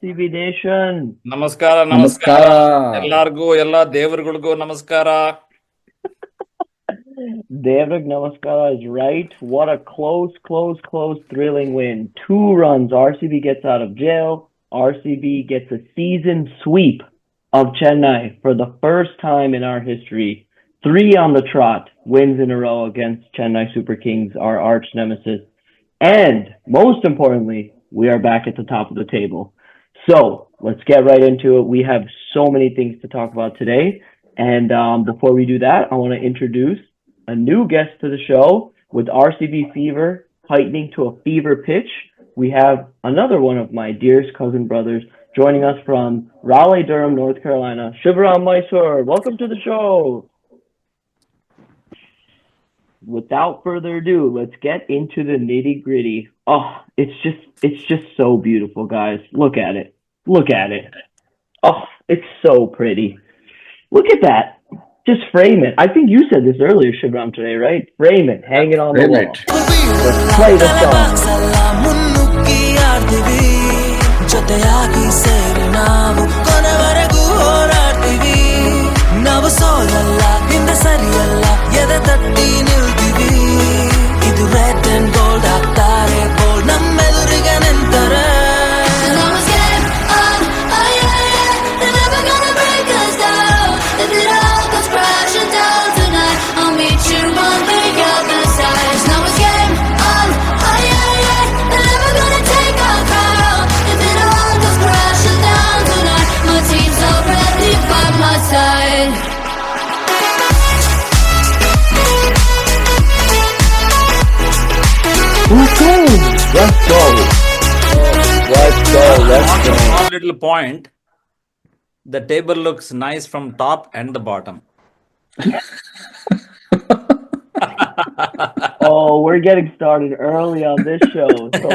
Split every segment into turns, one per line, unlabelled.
RCB Nation.
ನಮಸ್ಕಾರ ಎಲ್ಲಾರ್ಗೂ ಎಲ್ಲ ದೇವರುಗಳಿಗೂ ನಮಸ್ಕಾರ.
Devak Namaskara is right. What a close, thrilling win. 2 runs. RCB gets out of jail. RCB gets a season sweep of Chennai for the first time in our history. 3 on the trot wins in a row against Chennai Super Kings, our arch nemesis. And most importantly, we are back at the top of the table. So let's get right into it. We have so many things to talk about today. And before we do that, I want to introduce a new guest to the show. With RCB fever heightening to a fever pitch, we have another one of my dearest cousin brothers joining us from Raleigh-Durham, North Carolina, Shivram Mysore. Welcome to the show. Without further ado, let's get into the nitty-gritty. Oh, it's just so beautiful, guys. Look at it. Oh, it's so pretty. Look at that. Just frame it. I think you said this earlier, Shivram, today, right? Frame it. Hang it on the wall. Let's play the song.
ಇದು red and gold ಆಗ್ತಾರೆ bold ನಮ್ಮೆದುರಿಗೆ ನಿಂತಾರೆ.
Let's go.
One little point. The table looks nice from top and the bottom.
Oh, we're getting started early on this show. So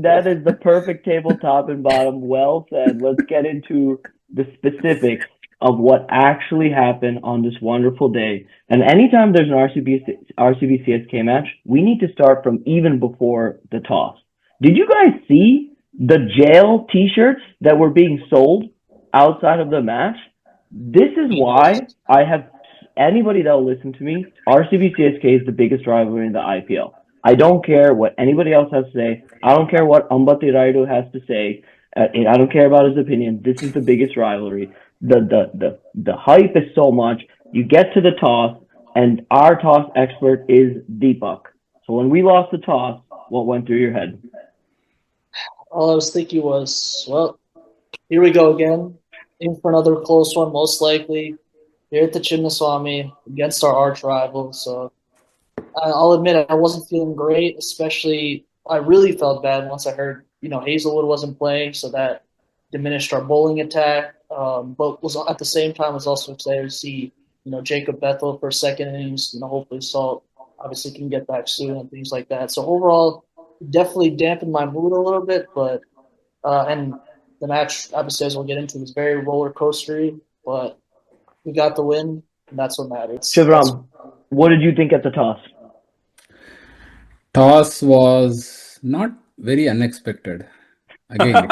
that is the perfect table, top and bottom. Well said. Let's get into the specifics of what actually happened on this wonderful day. And anytime there's an RCB CSK match, we need to start from even before the toss. Did you guys see the jail t-shirts that were being sold outside of the match? This is why I have anybody that will listen to me. RCB CSK is the biggest rivalry in the IPL. I don't care what anybody else has to say. I don't care what Ambati Raidu has to say. I don't care about his opinion. This is the biggest rivalry. The hype is so much. You get to the toss, and our toss expert is Deepak. So when we lost the toss, what went through your head?
All I was thinking was, well, here we go again, in for another close one, most likely. Here at the Chinnaswamy against our arch rival. So I'll admit I wasn't feeling great, especially I really felt bad once I heard, Hazelwood wasn't playing, so that diminished our bowling attack. But was at the same time was also excited to see, Jacob Bethel for second innings. Hopefully Salt obviously can get back soon and things like that. So overall, definitely dampened my mood a little bit. But and the match, obviously, as we'll get into, was very roller coastery. But we got the win, and that's what matters.
Shivram, what did you think at the toss?
Toss was not very unexpected. Again,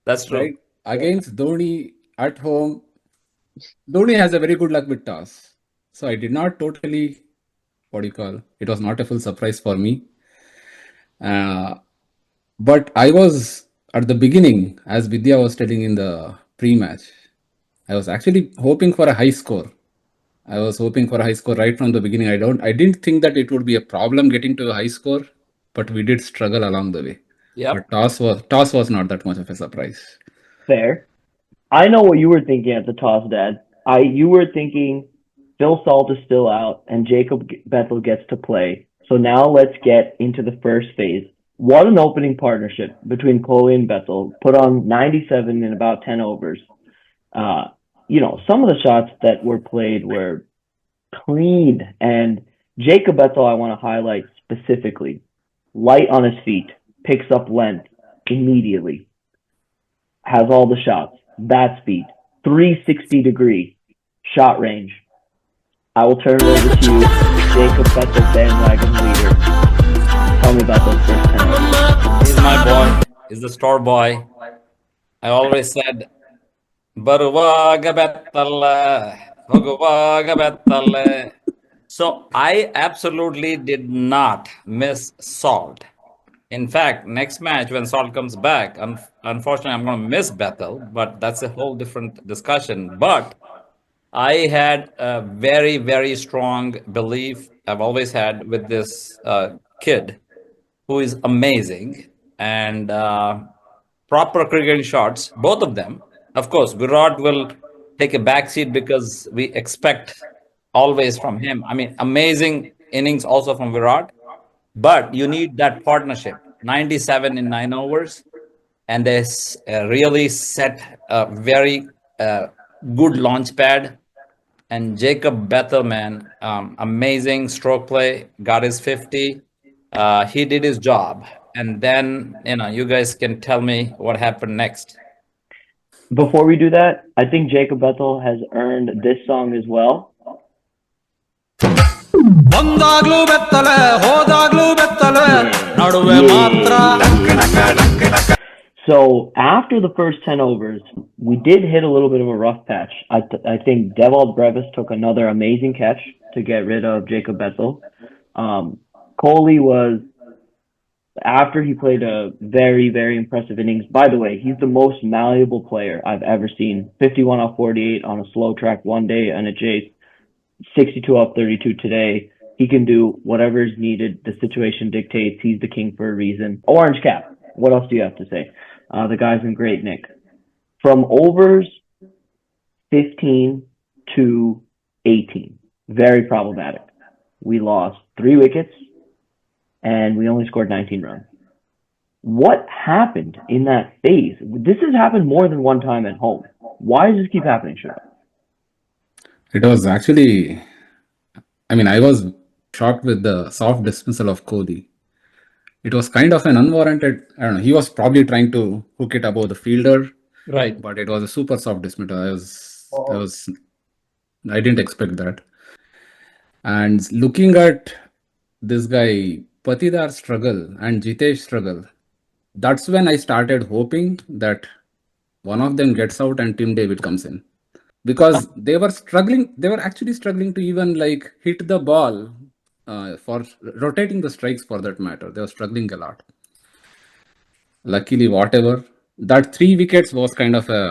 That's true.
Right? Against Dhoni at home, Dhoni has a very good luck with toss. So I did not totally, it was not a full surprise for me. But I was, at the beginning, as Vidya was telling in the pre-match, I was actually hoping for a high score. I was hoping for a high score right from the beginning. I didn't think that it would be a problem getting to a high score, but we did struggle along the way.
Yep.
But toss was not that much of a surprise.
Fair. I know what you were thinking at the toss, Dad. You were thinking Phil Salt is still out and Jacob Bethel gets to play. So now let's get into the first phase. What an opening partnership between Kohli and Bethel. Put on 97 in about 10 overs. Some of the shots that were played were clean. And Jacob Bethel, I want to highlight specifically. Light on his feet. Picks up length immediately. Has all the shots. Bat speed. 360-degree shot range. I will turn it over to you, Jacob Bethel, bandwagon leader. Tell me about those first 10 overs.
He's my boy. He's the store boy. I always said, "Baruvaga bettalla, hoguvaga bettalla." So I absolutely did not miss Salt. In fact, next match when Salt comes back, unfortunately, I'm going to miss Bethel, but that's a whole different discussion. But I had a very, very strong belief I've always had with this kid who is amazing and proper cricketing shots, both of them. Of course, Virat will take a backseat because we expect always from him. I mean, amazing innings also from Virat, but you need that partnership. 97 in 9 overs, and they really set a very good launch pad. And Jacob Bethel, man, amazing stroke play, got his 50. He did his job. And then, you guys can tell me what happened next.
Before we do that, I think Jacob Bethel has earned this song as well.
ಬಂದಾಗ್ಲೂ ಬೆತ್ತಲೆ ಹೋದಾಗ್ಲೂ ಬೆತ್ತಲೆ ನಡುವೆ ಮಾತ್ರ
So after the first 10 overs, we did hit a little bit of a rough patch. I think Devald Brevis took another amazing catch to get rid of Jacob Bethel. Kohli was, after he played a very, very impressive innings. By the way, he's the most malleable player I've ever seen. 51 off 48 on a slow track one day and a chase. 62 off 32 today. He can do whatever is needed. The situation dictates. He's the king for a reason. Orange cap. What else do you have to say? The guy's in great nick. From overs 15 to 18, very problematic. We lost 3 wickets and we only scored 19 runs. What happened in that phase? This has happened more than one time at home. Why does this keep happening, Shiva?
It was actually, I was shocked with the soft dismissal of Kohli. It was kind of an unwarranted, I don't know, he was probably trying to hook it above the fielder.
Right.
But it was a super soft dismissal. I didn't expect that. And looking at this guy, Patidar struggle and Jitesh struggle, that's when I started hoping that one of them gets out and Tim David comes in. Because they were actually struggling to even hit the ball for rotating the strikes for that matter. They were struggling a lot. Luckily, whatever, that 3 wickets was kind of a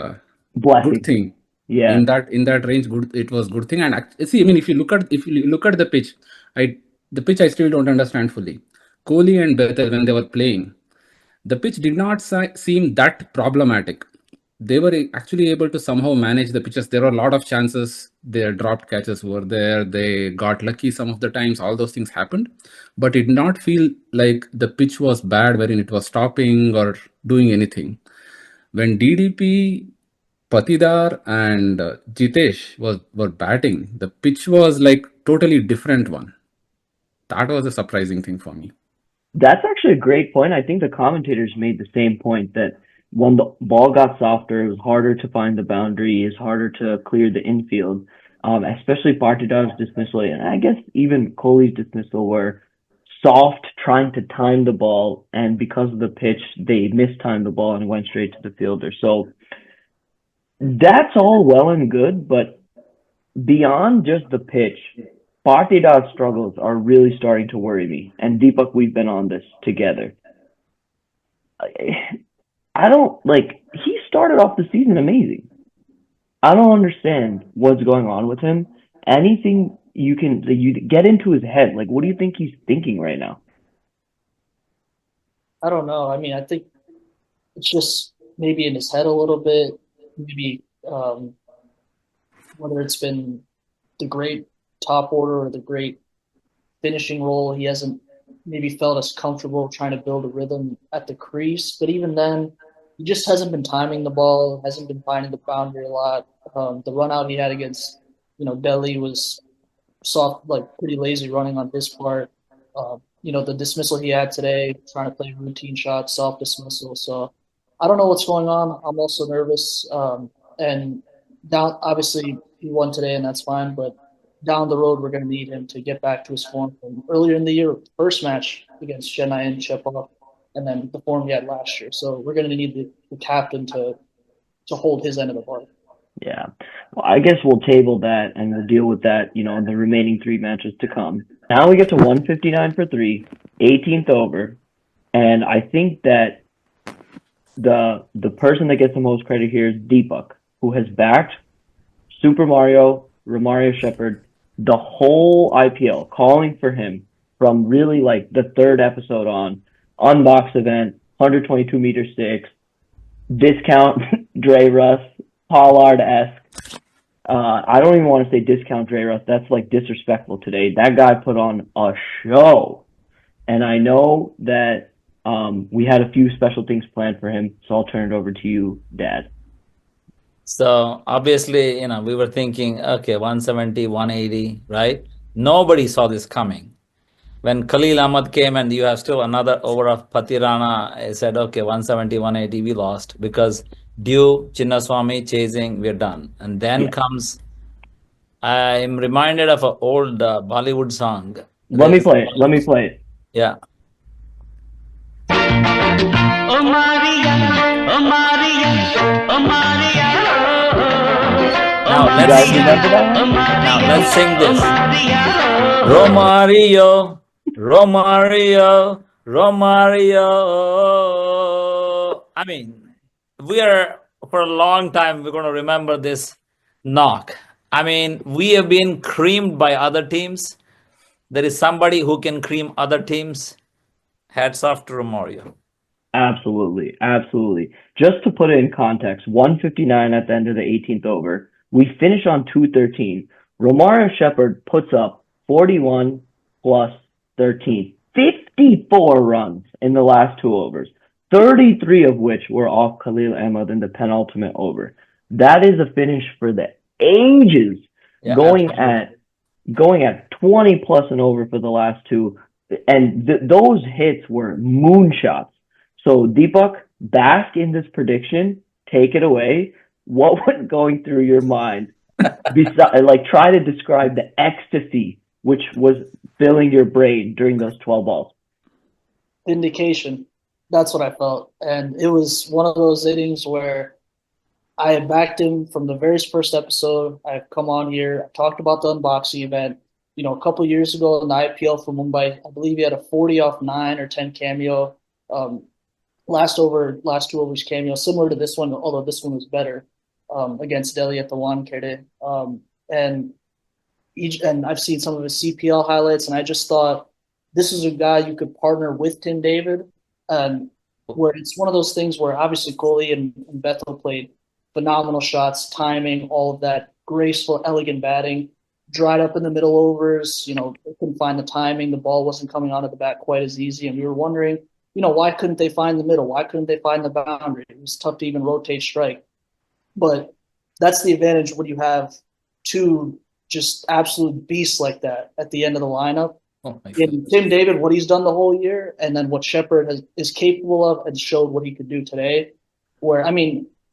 Blessing.
good thing.
Yeah.
In that range, it was good thing. And see, if you look at the pitch, I still don't understand fully. Kohli and Bethel, when they were playing, the pitch did not seem that problematic. They were actually able to somehow manage the pitches. There were a lot of chances. Their dropped catches were there. They got lucky some of the times. All those things happened. But it did not feel like the pitch was bad, wherein it was stopping or doing anything. When DDP, Patidar and Jitesh were batting, the pitch was totally different one. That was a surprising thing for me.
That's actually a great point. I think the commentators made the same point that when the ball got softer, it was harder to find the boundary, it's harder to clear the infield, especially Partidar's dismissal, and I guess even Kohli's dismissal were soft, trying to time the ball, and because of the pitch, they mistimed the ball and went straight to the fielder. So that's all well and good, but beyond just the pitch, Partidar's struggles are really starting to worry me. And Deepak, we've been on this together. I don't he started off the season amazing. I don't understand what's going on with him. Anything you get into his head, what do you think he's thinking right now?
I don't know. I mean, I think it's just maybe in his head a little bit. Maybe whether it's been the great top order or the great finishing role, he hasn't maybe felt as comfortable trying to build a rhythm at the crease. But even then, he just hasn't been timing the ball, hasn't been finding the boundary a lot. The run out he had against, Delhi was soft, pretty lazy running on his part. The dismissal he had today, trying to play routine shots, soft dismissal. So I don't know what's going on. I'm also nervous. And now, obviously, he won today, and that's fine. But down the road we're going to need him to get back to his form from earlier in the year, first match against Chennai and Chepal, and then the form he had last year. So we're going to need the captain to hold his end of the bargain.
Yeah. Well, I guess we'll table that and we'll deal with that, in the remaining 3 matches to come. Now we get to 159 for 3, 18th over, and I think that the person that gets the most credit here is Deepak, who has backed Super Mario, Romario Shepard, the whole IPL, calling for him from really like the 3rd episode on, unbox event, 122 meter sticks, discount Dre Russ, Pollard-esque. I don't even want to say discount Dre Russ. That's like disrespectful today. That guy put on a show. And I know that we had a few special things planned for him, so I'll turn it over to you, Dad.
So obviously, we were thinking, okay, 170, 180, right? Nobody saw this coming. When Khalil Ahmed came and you have still another over of Patirana, I said, okay, 170, 180, we lost because due Chinnaswamy chasing, we're done. And then comes, I'm reminded of an old Bollywood song.
Let me play it.
Yeah.
Oh Maria, oh Maria, oh Maria.
Now
You guys remember that one?
Now let's sing this. Romario, Romario, Romario. I mean, for a long time, we're going to remember this knock. I mean, we have been creamed by other teams. There is somebody who can cream other teams. Hats off to Romario.
Absolutely. Just to put it in context, 159 at the end of the 18th over. We finish on 213. Romario Shepard puts up 41 plus 13. 54 runs in the last 2 overs, 33 of which were off Khalil Ahmed in the penultimate over. That is a finish for the ages, going at 20 plus and over for the last 2. And those hits were moonshots. So Deepak, bask in this prediction, take it away. What was going through your mind? Try to describe the ecstasy which was filling your brain during those 12 balls.
Vindication. That's what I felt. And it was one of those innings where I had backed him from the very first episode. I've come on here, I talked about the unboxing event. A couple of years ago in the IPL for Mumbai, I believe he had a 40 off 9 or 10 cameo. Last 2 overs cameo, similar to this one, although this one was better against Delhi at the Whaaaaat. And I've seen some of his CPL highlights, and I just thought this is a guy you could partner with Tim David, where it's one of those things where obviously Kohli and Bethel played phenomenal shots, timing, all of that graceful, elegant batting. Dried up in the middle overs, they couldn't find the timing. The ball wasn't coming onto the bat quite as easy, and we were wondering, why couldn't they find the middle? Why couldn't they find the boundary? It was tough to even rotate strike. But that's the advantage when you have 2 just absolute beasts like that at the end of the lineup. And Tim David, what he's done the whole year, and then what Shepard is capable of and showed what he could do today. Where,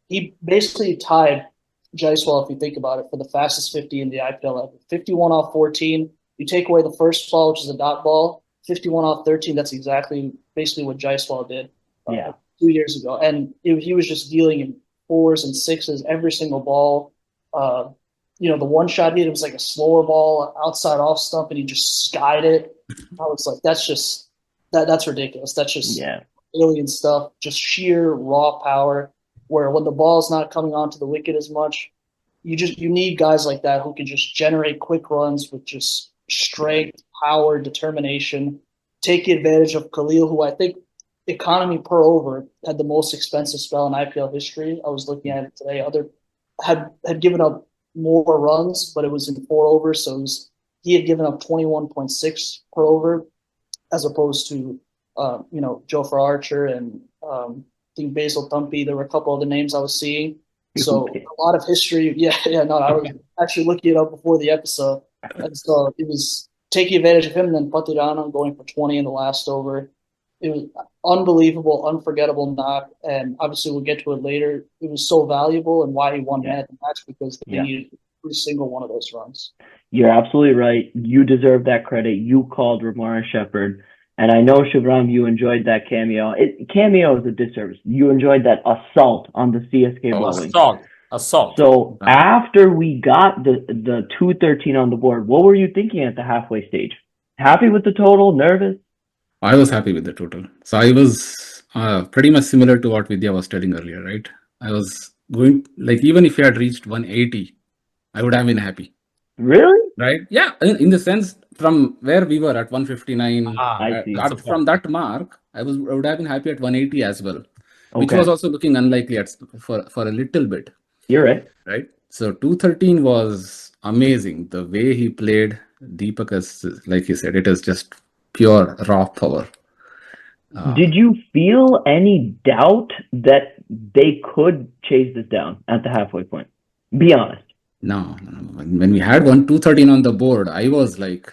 he basically tied Jaiswal, if you think about it, for the fastest 50 in the IPL ever. 51 off 14. You take away the first ball, which is a dot ball, 51 off 13. That's basically what Jaiswal did 2 years ago. And he was just dealing in 4s and 6s every single ball. The one shot he hit, it was like a slower ball outside off stump, and he just skied it. I was like, that's ridiculous. That's just alien stuff, just sheer raw power. Where when the ball's not coming onto the wicket as much, you need guys like that who can just generate quick runs with just strength, power, determination. Take advantage of Khalil, who I think economy per over had the most expensive spell in IPL history. I was looking at it today. Other had given up more runs, but it was in 4 overs, so he had given up 21.6 per over, as opposed to Jofra Archer and I think Basil Thumpy. There were a couple other names I was seeing. So a lot of history. I was actually looking it up before the episode. And so it was taking advantage of him, and then Patirana going for 20 in the last over. It was unbelievable, unforgettable knock. And obviously we'll get to it later. It was so valuable, and why he won man of the match, because they needed every single one of those runs.
You're absolutely right. You deserve that credit. You called Romario Shepherd. And I know, Shivram, you enjoyed that cameo. Cameo is a disservice. You enjoyed that assault on the CSK bowling.
Assault.
So after we got the 213 on the board, what were you thinking at the halfway stage? Happy with the total? Nervous?
I was happy with the total. So I was pretty much similar to what Vidya was telling earlier, right? I was going, like, even if you had reached 180, I would have been happy.
Really?
Right? Yeah. In the sense, from where we were at 159,
I see.
from that mark, I would have been happy at 180 as well, which
Okay.
was also looking unlikely for a little bit.
You're right.
Right? So 213 was amazing. The way he played, Deepak, is, like he said, it is just pure raw power.
Did you feel any doubt that they could chase this down at the halfway point? Be honest.
No. When we had 213 on the board, I was like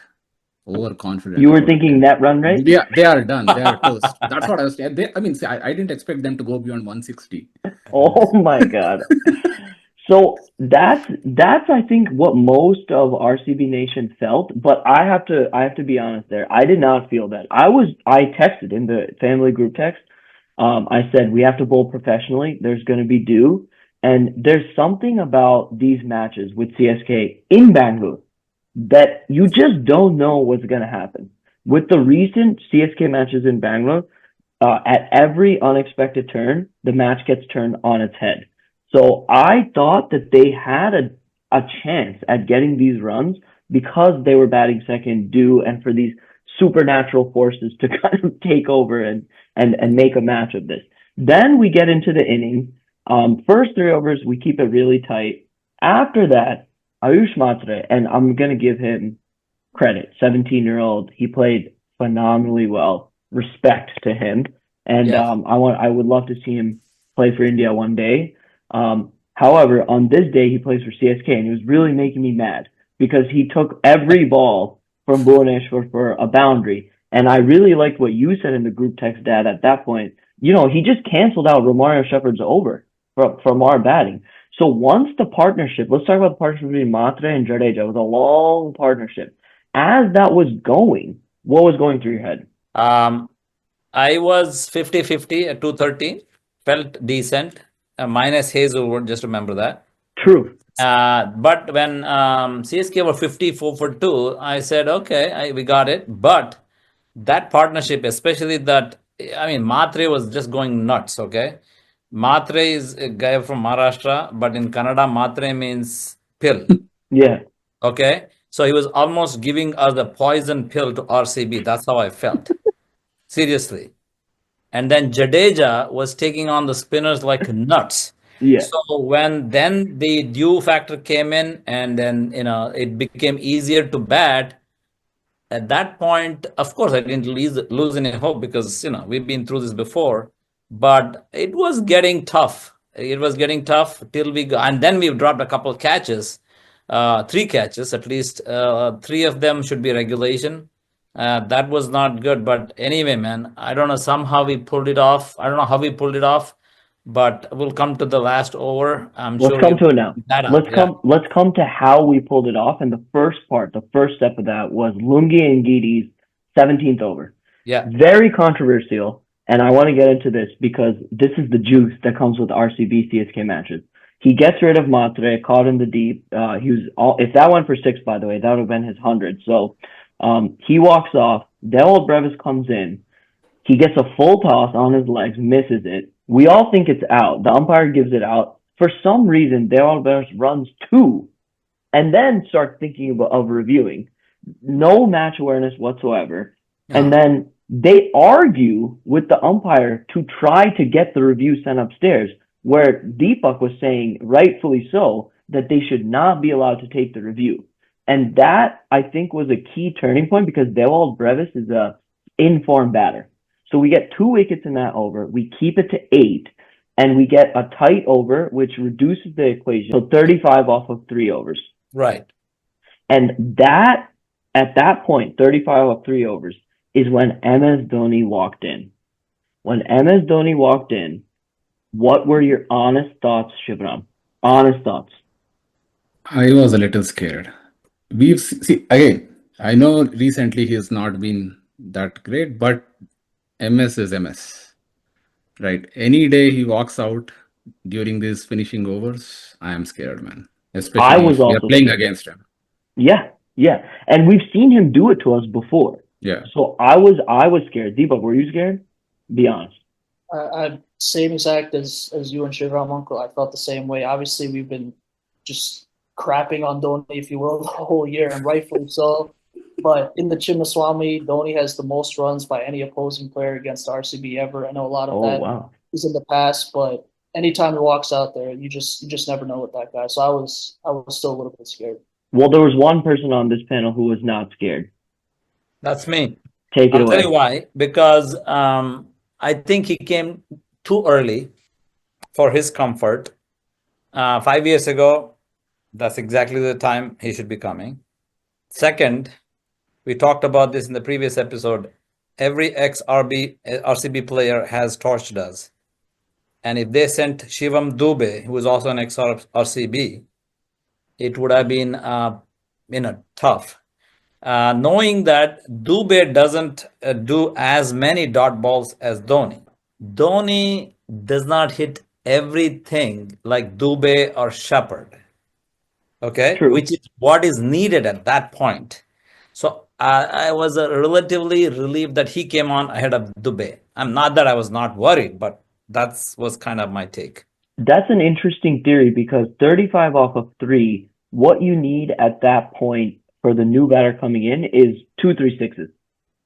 overconfident.
You were thinking net run rate?
Yeah, they are done. They are toast. That's what I was saying. I didn't expect them to go beyond 160.
Oh my God. So that's I think what most of RCB Nation felt, but I have to be honest there. I did not feel that. I texted in the family group text. I said we have to bowl professionally. There's going to be due, and there's something about these matches with CSK in Bangalore that you just don't know what's going to happen. With the recent CSK matches in Bangalore, at every unexpected turn, the match gets turned on its head. So I thought that they had a chance at getting these runs because they were batting second due and for these supernatural forces to kind of take over and make a match of this. Then we get into the inning. First 3 overs, we keep it really tight. After that, Ayush Mhatre, and I'm going to give him credit, 17-year-old, he played phenomenally well. Respect to him. And
Yes.
I would love to see him play for India one day. However, on this day, he plays for CSK, and he was really making me mad because he took every ball from Bhuvaneshwar for a boundary. And I really liked what you said in the group text, Dad, at that point. You know, he just canceled out Romario Shepard's over from our batting. So once the partnership, let's talk about the partnership between Mhatre and Jadeja. It was a long partnership. As that was going, what was going through your head?
I was 50-50 at 213. Felt decent. Minus Hazelwood, just remember that.
True.
But when CSK were 54 for 2, I said, okay, we got it. But that partnership, especially that, I mean, Mhatre was just going nuts, okay? Mhatre is a guy from Maharashtra, but in Kannada, Mhatre means pill,
Yeah.
okay? So he was almost giving us a poison pill to RCB. That's how I felt. Seriously. And then Jadeja was taking on the spinners like nuts.
Yeah.
So when then the due factor came in, and then it became easier to bat. At that point, of course, I didn't lose any hope because we've been through this before. But it was getting tough. It was getting tough till we got, and then we dropped a couple of catches, 3 catches at least. 3 of them should be regulation. That was not good. But anyway, man, I don't know. Somehow we pulled it off. I don't know how we pulled it off, but we'll come to the last over.
Let's come to it now. Let's come to how we pulled it off. And the first step of that was Lungi and Gidi's 17th over.
Yeah.
Very controversial. And I want to get into this because this is the juice that comes with RCB CSK matches. He gets rid of Mhatre, caught in the deep. If that went for 6, by the way, that would have been his 100. So he walks off. Dale Brevis comes in. He gets a full toss on his legs, misses it. We all think it's out. The umpire gives it out. For some reason, Dale Brevis runs 2 and then starts thinking of reviewing. No match awareness whatsoever.
Yeah.
And then they argue with the umpire to try to get the review sent upstairs, where Deepak was saying, rightfully so, that they should not be allowed to take the review. And that, I think, was a key turning point because Dewald Brevis is a in-form batter. So we get 2 wickets in that over. We keep it to 8, and we get a tight over, which reduces the equation. So 35 off of 3 overs.
Right.
And that, at that point, 35 off 3 overs, is when MS Dhoni walked in. When MS Dhoni walked in, what were your honest thoughts, Shivram? Honest thoughts.
I was a little scared. See again. I know recently he has not been that great, but MS is MS, right? Any day he walks out during these finishing overs, I am scared, man.
I
Especially
was
if we are
also
playing
scared.
against him.
Yeah, yeah. And we've seen him do it to us before.
Yeah.
So I was scared. Deepak, were you scared? Be honest.
I same exact as you and Shivram Uncle. I felt the same way. Obviously, we've been just crapping on Dhoni, if you will, the whole year, and rightfully so. But in the Chinnaswamy, Dhoni has the most runs by any opposing player against RCB ever. I know a lot of
Oh
that
wow.
is in the past, but anytime he walks out there, you just never know with that guy. So I was still a little bit scared.
Well, there was one person on this panel who was not scared.
That's me.
Take it
I'll tell you
away.
why. Because I think he came too early for his comfort. 5 years ago, that's exactly the time he should be coming. Second, we talked about this in the previous episode. Every ex-RCB player has torched us. And if they sent Shivam Dubey, who is also an ex-RCB, it would have been tough. Knowing that Dubey doesn't do as many dot balls as Dhoni. Dhoni does not hit everything like Dubey or Shepherd. Okay,
True.
which is what is needed at that point. So I was relatively relieved that he came on ahead of Dubey. I'm not that I was not worried, but that was kind of my take.
That's an interesting theory because 35 off of 3, what you need at that point for the new batter coming in is 2, 3 sixes.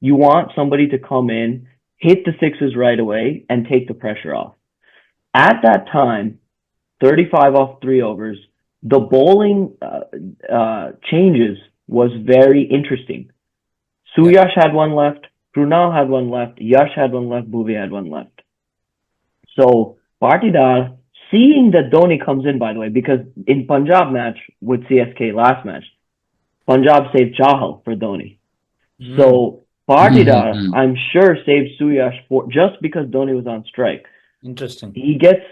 You want somebody to come in, hit the sixes right away, and take the pressure off. At that time, 35 off 3 overs, the bowling changes was very interesting. Suyash had one left, Krunal had one left, Yash had one left, Bhuvi had one left. So Partidar, seeing that Dhoni comes in, by the way, because in Punjab match with CSK last match, Punjab saved Chahal for Dhoni. So Partidar, I'm sure, saved Suyash for just because Dhoni was on strike.
Interesting.
He gets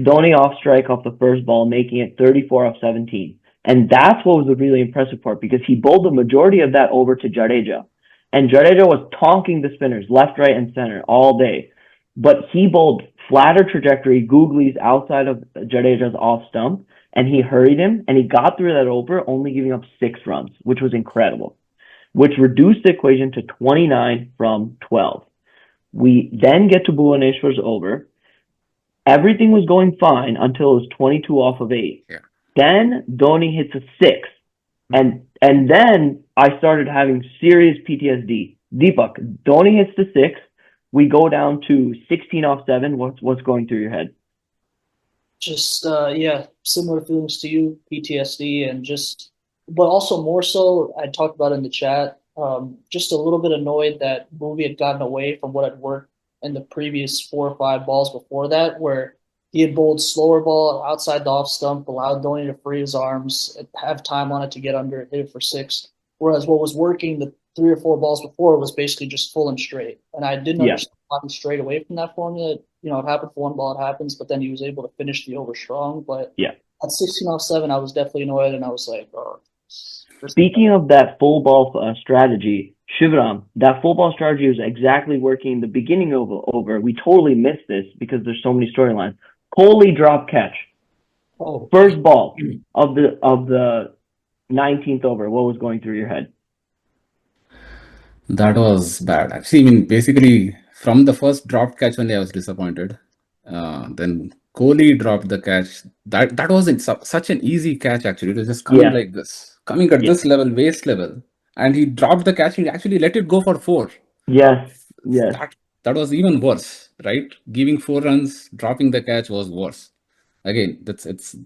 Dhoni off strike off the first ball, making it 34 off 17. And that's what was the really impressive part because he bowled the majority of that over to Jadeja. And Jadeja was tonking the spinners left, right, and center all day. But he bowled flatter trajectory, googlies outside of Jadeja's off stump, and he hurried him, and he got through that over, only giving up 6 runs, which was incredible, which reduced the equation to 29 from 12. We then get to Bhuvaneshwar's over. Everything was going fine until it was 22 off of 8.
Yeah.
Then Dhoni hits a 6. And then I started having serious PTSD. Deepak, Dhoni hits the 6. We go down to 16 off 7. What's going through your head?
Just similar feelings to you, PTSD, and but also more so, I talked about in the chat, just a little bit annoyed that Bhuvi had gotten away from what had worked in the previous 4 or 5 balls before that, where he had bowled slower ball outside the off stump, allowed Dhoni to free his arms, have time on it to get under it, hit it for 6. Whereas what was working the 3 or 4 balls before was basically just full and straight. And I didn't understand why he strayed away from that formula. You know, it happened for 1 ball, it happens, but then he was able to finish the over strong. But at 16 off 7, I was definitely annoyed, and I was like, oh.
Speaking of that full ball strategy, Shivram, that full ball strategy was exactly working in the beginning of over. We totally missed this because there's so many storylines. Kohli drop catch.
Oh.
First ball of the 19th over. What was going through your head?
That was bad. Actually, I mean, basically, from the first drop catch only, I was disappointed. Then Kohli dropped the catch. That wasn't such an easy catch, actually. It was just coming like this, coming at this level, waist level. And he dropped the catch and actually let it go for 4.
Yes.
That was even worse, right? Giving 4 runs, dropping the catch was worse. Again, it's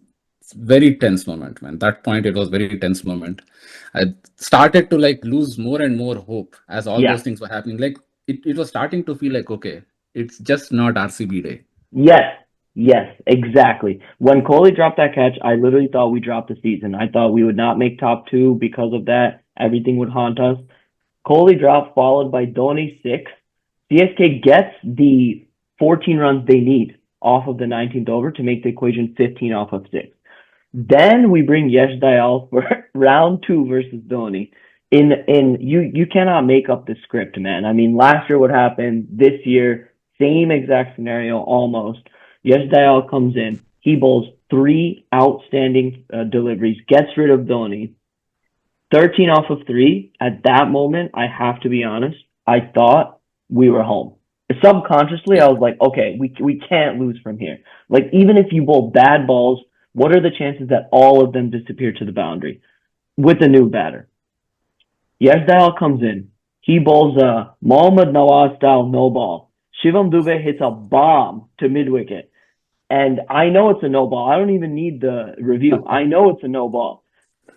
very tense moment, man. That point, it was very tense moment. I started to lose more and more hope as all those things were happening. Like it was starting to feel like, okay, it's just not RCB day.
Yes, exactly. When Kohli dropped that catch, I literally thought we dropped the season. I thought we would not make top 2 because of that. Everything would haunt us. Kohli dropped, followed by Dhoni 6. CSK gets the 14 runs they need off of the 19th over to make the equation 15 off of 6. Then we bring Yash Dayal for round 2 versus Dhoni. You cannot make up the script, man. I mean, last year what happened, this year same exact scenario almost. Yash Dayal comes in, he bowls 3 outstanding deliveries, gets rid of Dhoni. 13 off of 3. At that moment, I have to be honest, I thought we were home. Subconsciously, I was like, okay, we can't lose from here. Like, even if you bowl bad balls, what are the chances that all of them disappear to the boundary with a new batter? Yash Dayal comes in. He bowls a Mohammad Nawaz style no ball. Shivam Dube hits a bomb to mid wicket. And I know it's a no ball. I don't even need the review. I know it's a no ball.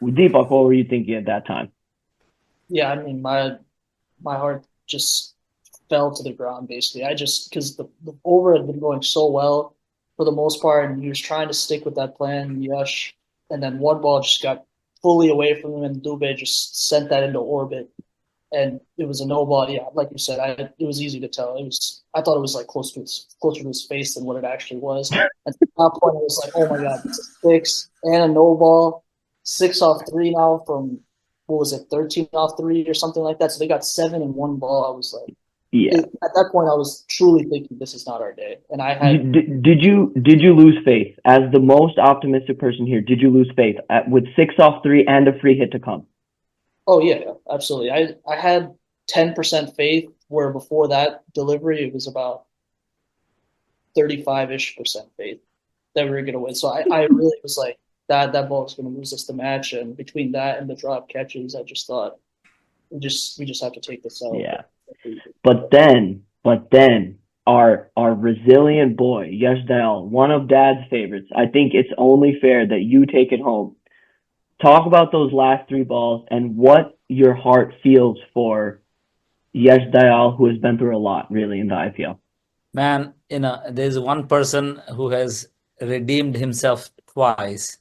Deepak, what were you thinking at that time?
Yeah, I mean, my heart just fell to the ground, basically. Because the over had been going so well for the most part, and he was trying to stick with that plan, Yash, and then one ball just got fully away from him, and Dube just sent that into orbit. And it was a no ball. Yeah, like you said, it was easy to tell. I thought it was like closer to his face than what it actually was. And at that point, it was like, oh my god, it's a 6 and a no ball, 6 off 3 now from what was it, 13 off 3 or something like that. So they got 7 in one ball. I was like,
Yeah.
At that point, I was truly thinking this is not our day. And I had.
Did you lose faith as the most optimistic person here? Did you lose faith with 6 off 3 and a free hit to come?
Oh yeah, absolutely. I had 10% faith, where before that delivery it was about 35-ish% faith that we were gonna win. So I really was like that ball is gonna lose us the match, and between that and the drop catches, I just thought we just have to take this out.
Yeah. But then our resilient boy, Yash Dayal, one of Dad's favorites. I think it's only fair that you take it home. Talk about those last 3 balls and what your heart feels for Yash Dayal, who has been through a lot, really, in the IPL.
Man, there's one person who has redeemed himself twice.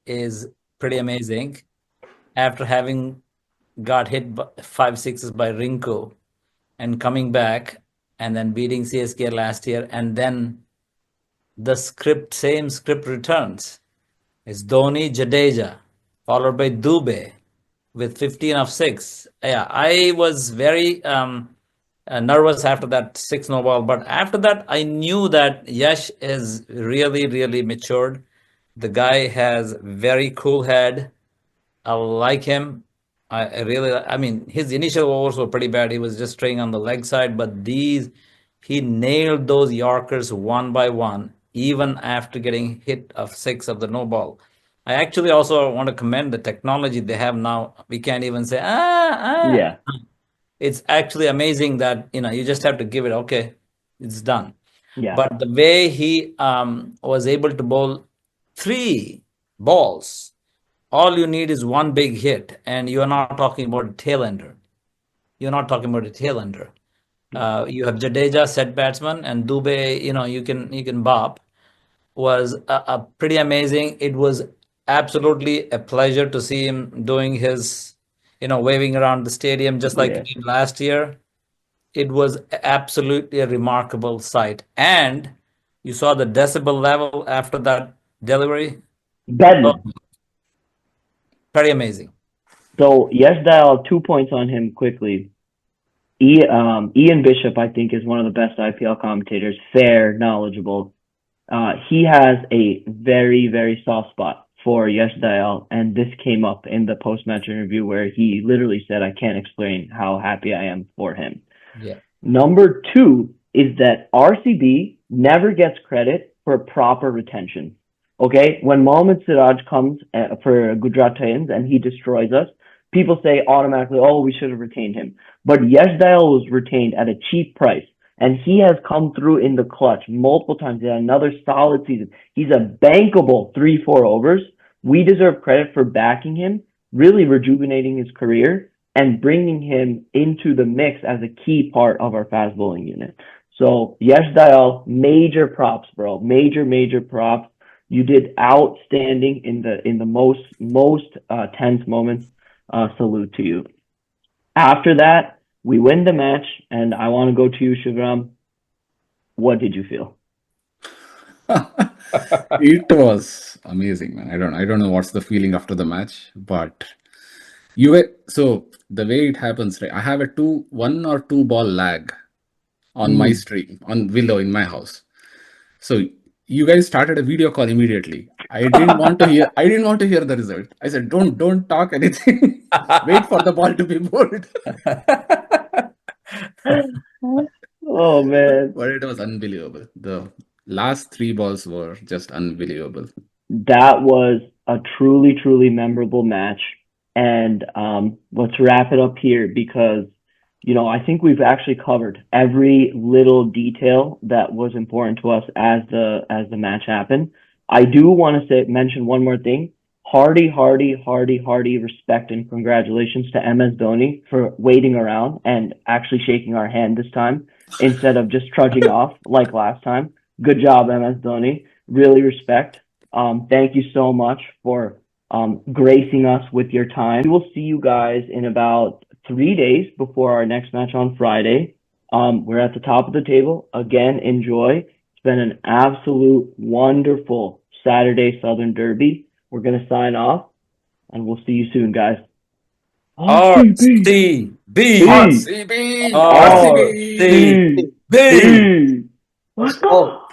Is pretty amazing. After having got hit by 5 sixes by Rinko and coming back and then beating CSK last year, and then the same script returns. It's Dhoni, Jadeja, followed by Dube with 15 of 6. Yeah, I was very nervous after that 6 no ball, but after that I knew that Yash is really, really matured. The guy has very cool head. I like him. I mean, his initial overs were pretty bad. He was just straying on the leg side, but he nailed those Yorkers one by one, even after getting hit of 6 of the no ball. I actually also want to commend the technology they have now. We can't even say,
Yeah.
It's actually amazing that, you just have to give it, okay, it's done.
Yeah.
But the way he was able to bowl 3 balls, all you need is one big hit, and you're not talking about a tail ender. You're not talking about a tail ender. You have Jadeja, set batsman, and Dube, you can bop. Was a pretty amazing. It was absolutely a pleasure to see him doing his, waving around the stadium just like he did last year. It was absolutely a remarkable sight. And you saw the decibel level after that delivery.
Bedlam.
Oh, pretty amazing.
So Yash Dayal, 2 points on him quickly. Ian Bishop, I think, is one of the best IPL commentators. Fair, knowledgeable. He has a very, very soft spot for Yash Dayal, and this came up in the post-match interview where he literally said, "I can't explain how happy I am for him."
Yeah.
Number 2 is that RCB never gets credit for proper retention. Okay, when Mohammad Siraj comes for Gujarat Titans and he destroys us, people say automatically, "Oh, we should have retained him." But Yash Dayal was retained at a cheap price, and he has come through in the clutch multiple times. He had another solid season. He's a bankable 3-4 overs. We deserve credit for backing him, really rejuvenating his career, and bringing him into the mix as a key part of our fast bowling unit. So Yash Dayal, major props, bro. Major props. You did outstanding in the most tense moments. Salute to you. After that, we win the match, and I want to go to you, Shivram. What did you feel?
It was amazing, man. I don't know what's the feeling after the match, but so the way it happens, right? I have a 1 or 2 ball lag on my stream on Willow in my house. So you guys started a video call immediately. I didn't want to hear the result. I said, don't talk anything. Wait for the ball to be bowled.
Oh man,
But it was unbelievable. The last 3 balls were just unbelievable.
that was a truly, truly memorable match. And let's wrap it up here because, I think we've actually covered every little detail that was important to us as the match happened. I do want to mention one more thing. Hearty respect and congratulations to MS Dhoni for waiting around and actually shaking our hand this time instead of just trudging off like last time. Good job, MS Dhoni. Really respect. Thank you so much for gracing us with your time. We will see you guys in about 3 days before our next match on Friday. We're at the top of the table. Again, enjoy. It's been an absolute wonderful Saturday Southern Derby. We're going to sign off, and we'll see you soon, guys.
RCB.
RCB!
RCB.
RCB.
RCB.
Let's go.